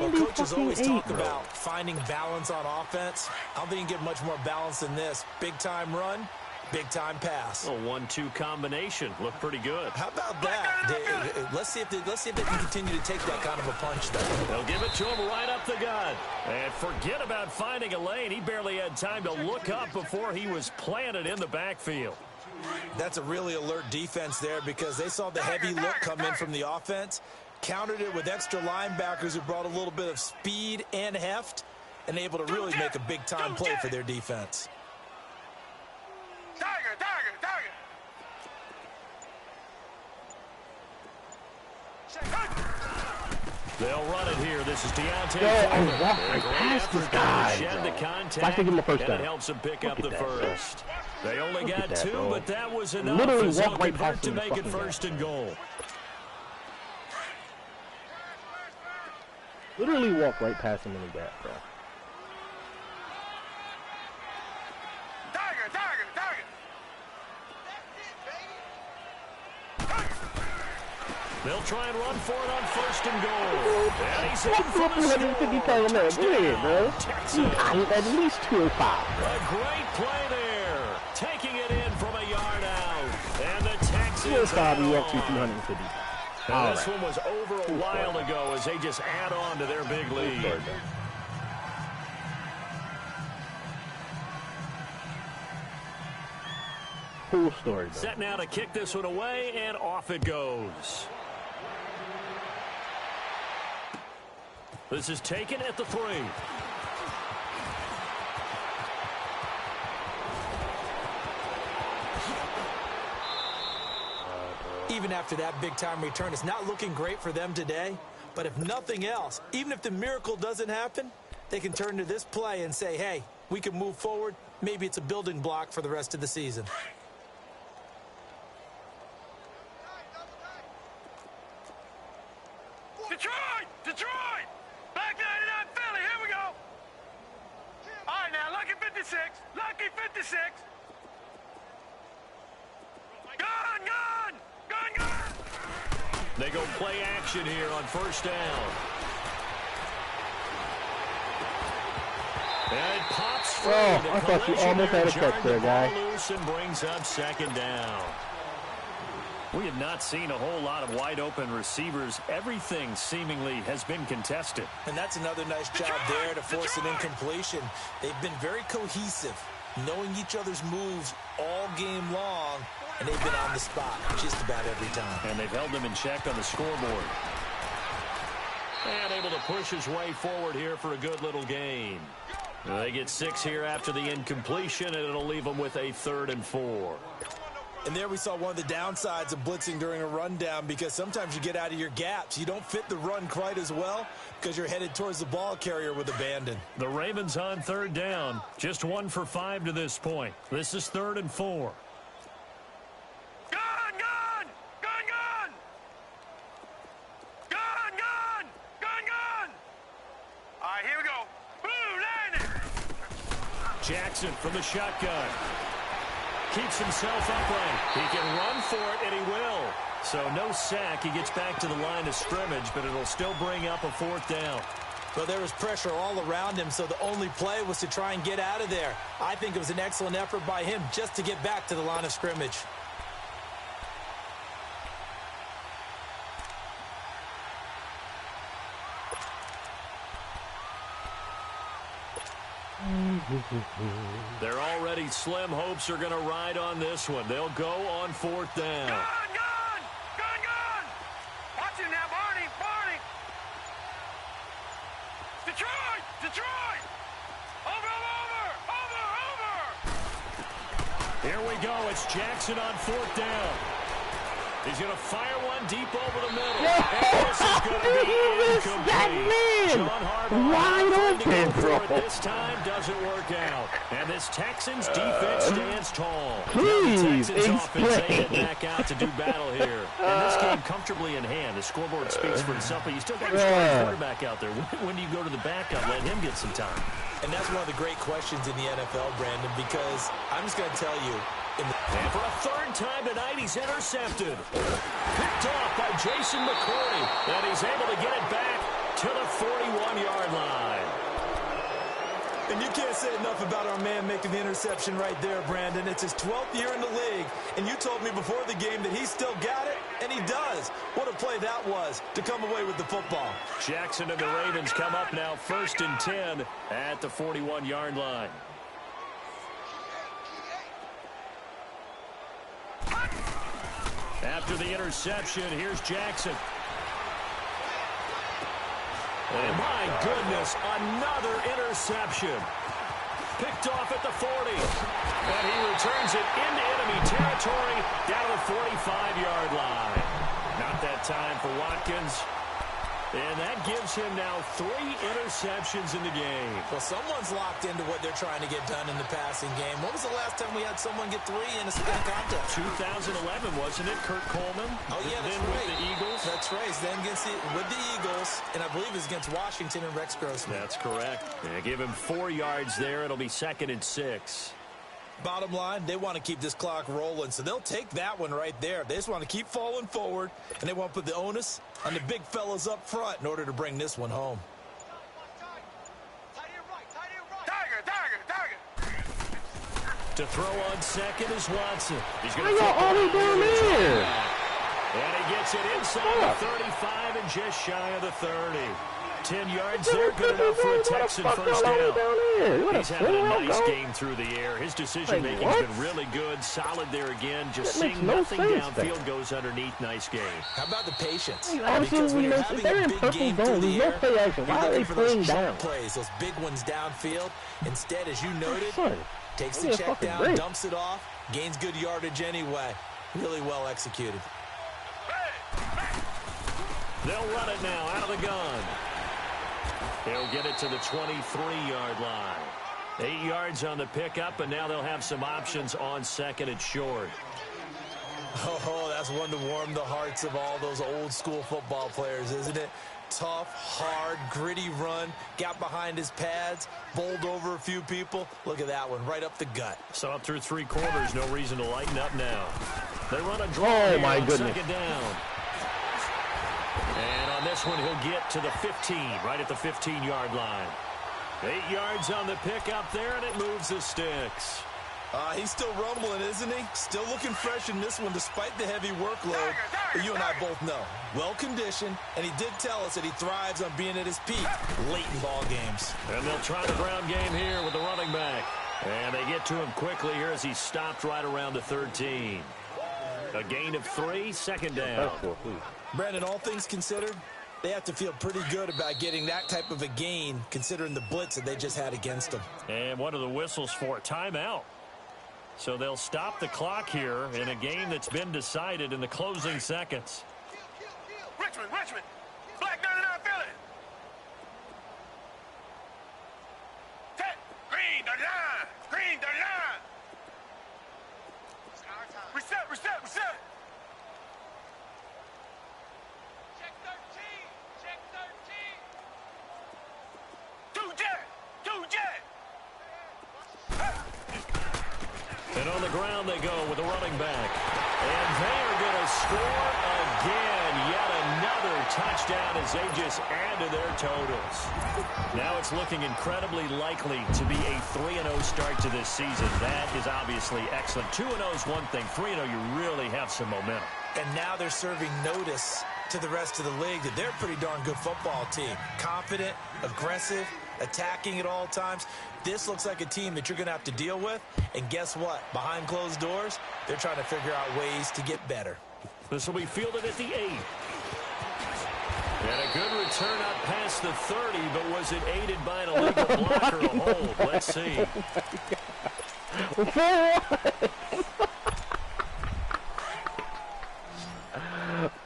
Well, coaches always talk about finding balance on offense. I don't think you can get much more balance than this. Big-time run, big-time pass. A 1-2 combination. Looked pretty good. How about that? Let's see if they can continue to take that kind of a punch, though. They'll give it to him right up the gut. And forget about finding a lane. He barely had time to look up before he was planted in the backfield. That's a really alert defense there because they saw the heavy look come in from the offense, countered it with extra linebackers who brought a little bit of speed and heft, and able to really make a big-time play for their defense. They'll run it here. This is Deontay. I walked right past this guy. Shed the contact, I think give him the first and down. it helps him pick up the first. They only got that, 2, bro. but that was enough. Literally as walk they'll right convert past to him make it fucking first and goal. Literally walk right past him in the back, bro. They'll try and run for it on first and goal. And he's in for the 250 pound man. Go ahead, bro. You got at least 205. A great play there. Taking it in from a yard out. And the Texans 205, you walk to 250. And this one was over a while ago as they just add on to their big lead. Full story. Set now to kick this one away, and off it goes. This is taken at the 3. Even after that big-time return, it's not looking great for them today. But if nothing else, even if the miracle doesn't happen, they can turn to this play and say, hey, we can move forward. Maybe it's a building block for the rest of the season. Detroit! Detroit! Back 99 Philly, here we go! All right, now, Lucky 56. Lucky 56. Gun, gun! Gun, gun! They go play action here on first down. And it pops free. I thought you almost had a catch there, guy. Loose and brings up second down. We have not seen a whole lot of wide-open receivers. Everything seemingly has been contested. And that's another nice job there to force an incompletion. They've been very cohesive, knowing each other's moves all game long, and they've been on the spot just about every time. And they've held them in check on the scoreboard. And able to push his way forward here for a good little gain. They get 6 here after the incompletion, and it'll leave them with a 3rd and 4. And there we saw one of the downsides of blitzing during a rundown, because sometimes you get out of your gaps. You don't fit the run quite as well because you're headed towards the ball carrier with abandon. The Ravens on 3rd down. Just 1 for 5 to this point. This is 3rd and 4. Gun, gun! Gun, gun! Gun, gun! Gun, gun! All right, here we go. Boo, landing! Jackson from the shotgun. Keeps himself upright. He can run for it, and he will. So no sack. He gets back to the line of scrimmage, but it'll still bring up a 4th down. Well, there was pressure all around him, so the only play was to try and get out of there. I think it was an excellent effort by him just to get back to the line of scrimmage. Their already slim hopes are going to ride on this one. They'll go on 4th down. Gun, gun! Gun, gun! Watch it now, Barney! Barney! Detroit! Detroit! Over, over, over! Here we go. It's Jackson on 4th down. He's going to fire one deep over the middle. And this is going to be incomplete. John Harbaugh wide open, bro. This time doesn't work out. And this Texans defense stands tall. Please the Texans offense, they explain. head back out to do battle here. And this game comfortably in hand. The scoreboard speaks for itself, but you still got your starting quarterback out there. When do you go to the backup? Let him get some time. And that's one of the great questions in the NFL, Brandon, because I'm just going to tell you. And for a 3rd time tonight, he's intercepted. Picked off by Jason McCourty. And he's able to get it back to the 41-yard line. And you can't say enough about our man making the interception right there, Brandon. It's his 12th year in the league, and you told me before the game that he still got it, and he does. What a play that was to come away with the football. Jackson and the Ravens come up now 1st and 10 at the 41-yard line. After the interception, here's Jackson. And my goodness, another interception. Picked off at the 40. And he returns it into enemy territory down to the 45-yard line. Not that time for Watkins. And that gives him now 3 interceptions in the game. Well, someone's locked into what they're trying to get done in the passing game. When was the last time we had someone get 3 in a contest? 2011, wasn't it, Kurt Coleman? Oh, yeah, that's then right. with the Eagles. That's right. Then with the Eagles, and I believe it's against Washington and Rex Grossman. That's correct. Yeah, give him 4 yards there. It'll be 2nd and 6. Bottom line, they want to keep this clock rolling, so they'll take that one right there. They just want to keep falling forward, and they want to put the onus on the big fellas up front in order to bring this one home. Tiger, tiger, tiger! To throw on 2nd is Watson. He's going I to got all the way down there. And he gets it inside the 35 and just shy of the 30. 10 yards there, good enough for a Texan first down. He's having a nice game through the air. His decision-making has been really good, solid there again. Just seeing nothing downfield goes underneath. Nice game. How about the patience? Because when you're having a big game through the air, play action. Why are they playing down? Plays, those big ones downfield. Instead, as you noted, takes the check down, dumps it off, gains good yardage anyway. Really well executed. They'll run it now out of the gun. They'll get it to the 23-yard line. 8 yards on the pickup, and now they'll have some options on second and short. Oh, that's one to warm the hearts of all those old-school football players, isn't it? Tough, hard, gritty run, got behind his pads, bowled over a few people. Look at that one, right up the gut. So up through 3 quarters, no reason to lighten up now. They run a draw on second down. And on this one, he'll get to the 15, right at the 15-yard line. 8 yards on the pickup there, and it moves the sticks. He's still rumbling, isn't he? Still looking fresh in this one despite the heavy workload. But you and I both know, well-conditioned, and he did tell us that he thrives on being at his peak late in ball games. And they'll try the ground game here with the running back. And they get to him quickly here as he stopped right around the 13. A gain of 3, second down. Brandon, all things considered, they have to feel pretty good about getting that type of a gain considering the blitz that they just had against them. And what are the whistles for? Timeout. So they'll stop the clock here in a game that's been decided in the closing seconds. Richmond, Black 99 Philly. Green 39. Reset. Check 13. Two jet. And on the ground they go with the running back. And they are going to score again. Yet another touchdown as they just add to their totals. Now it's looking incredibly likely to be a 3-0 start to this season. That is obviously excellent. 2-0 is one thing. 3-0, you really have some momentum. And now they're serving notice to the rest of the league that they're a pretty darn good football team. Confident, aggressive, attacking at all times. This looks like a team that you're going to have to deal with. And guess what? Behind closed doors, they're trying to figure out ways to get better. This will be fielded at the 8. And a good return up past the 30, but was it aided by an illegal block or a hold? Let's see.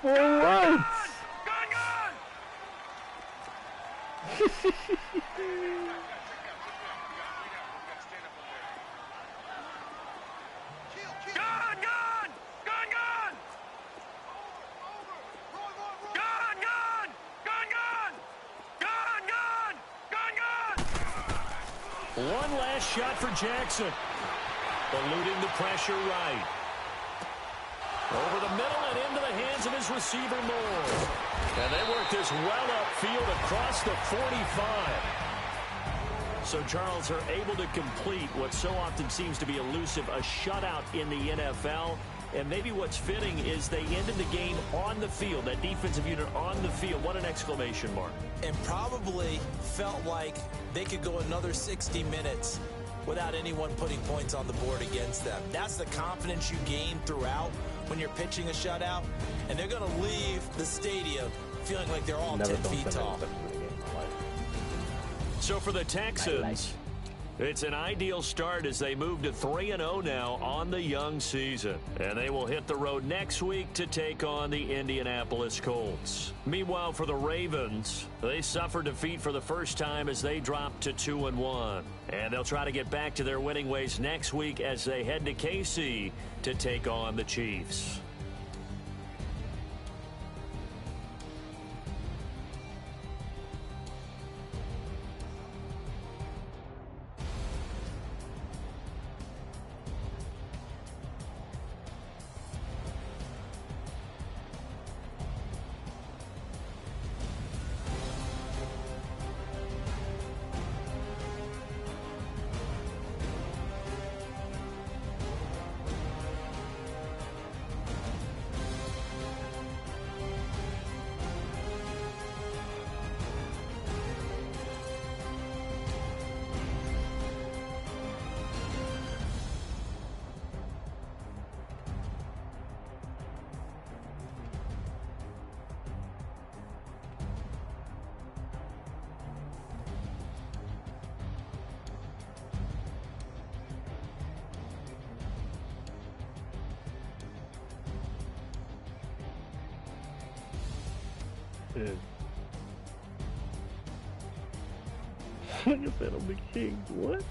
What? One last shot for Jackson. Eluding the pressure right. Over the middle and into the hands of his receiver Moore. And they work this well upfield across the 45. So Charles are able to complete what so often seems to be elusive, a shutout in the NFL. And maybe what's fitting is they ended the game on the field, that defensive unit on the field. What an exclamation mark. And probably felt like they could go another 60 minutes without anyone putting points on the board against them. That's the confidence you gain throughout when you're pitching a shutout. And they're going to leave the stadium feeling like they're all 10 feet tall. So for the Texans, it's an ideal start as they move to 3-0 now on the young season. And they will hit the road next week to take on the Indianapolis Colts. Meanwhile, for the Ravens, they suffered defeat for the first time as they dropped to 2-1. And they'll try to get back to their winning ways next week as they head to KC to take on the Chiefs. And like I said, I'm the Kings. What?